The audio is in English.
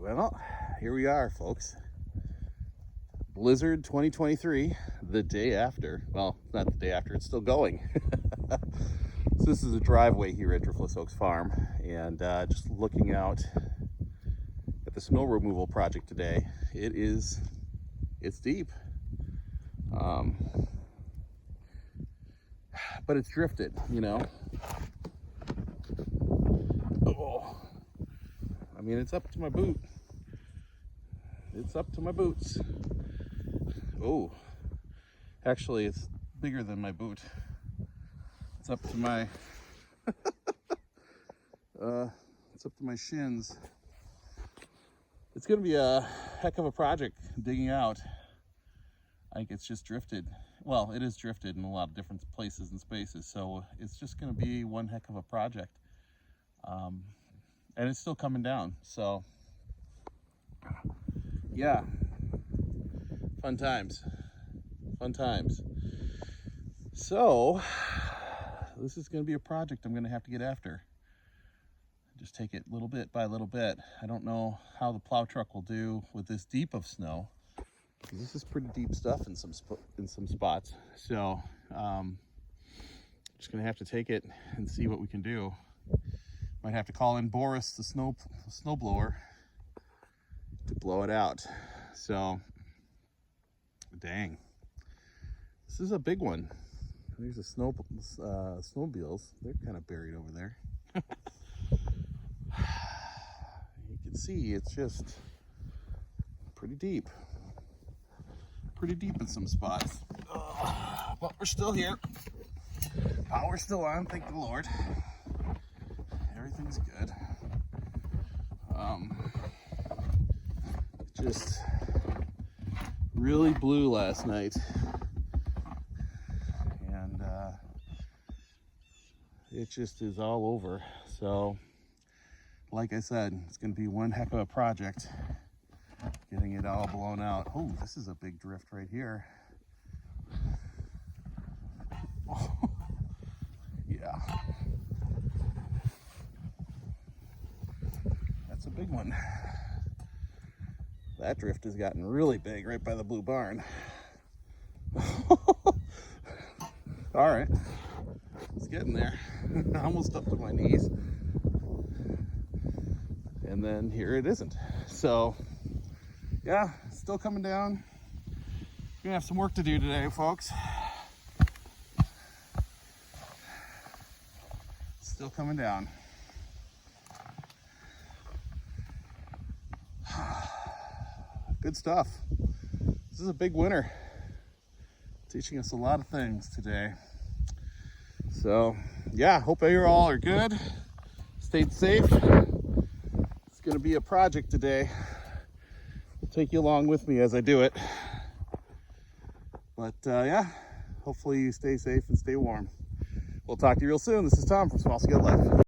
Well, here we are, folks. Blizzard 2023, the day after. Well, not the day after, it's still going. So this is a driveway here at Driftless Oaks Farm, and just looking out at the snow removal project today. It's deep. But it's drifted, you know. Oh. I mean, it's up to my boot. It's up to my boots. Oh, actually, it's bigger than my boot. It's up to my, it's up to my shins. It's gonna be a heck of a project digging out. I think it's just drifted. Well, it is drifted in a lot of different places and spaces, so it's just gonna be one heck of a project. And it's still coming down, so yeah, fun times. So this is going to be a project I'm going to have to get after. Just take it little bit by little bit. I don't know how the plow truck will do with this deep of snow, because this is pretty deep stuff in some spots. So just going to have to take it and see what we can do. Might have to call in Boris, the snowblower, to blow it out. So, dang, this is a big one. There's the snowmobiles. They're kind of buried over there. You can see it's just pretty deep in some spots. But we're still here. Power's still on, thank the Lord. Everything's good. Just really blew last night, and it just is all over. So, like I said, it's going to be one heck of a project getting it all blown out. Oh, this is a big drift right here. Oh, yeah. That's a big one. That drift has gotten really big right by the blue barn. All right, it's getting there. Almost up to my knees. And then here it isn't. So yeah, it's still coming down. We're gonna have some work to do today, folks. Still coming down. Good stuff. This is a big winter. Teaching us a lot of things today. So yeah, hope you all are good. Stayed safe. It's gonna be a project today. I'll take you along with me as I do it. But yeah, hopefully you stay safe and stay warm. We'll talk to you real soon. This is Tom from Small Scale Life.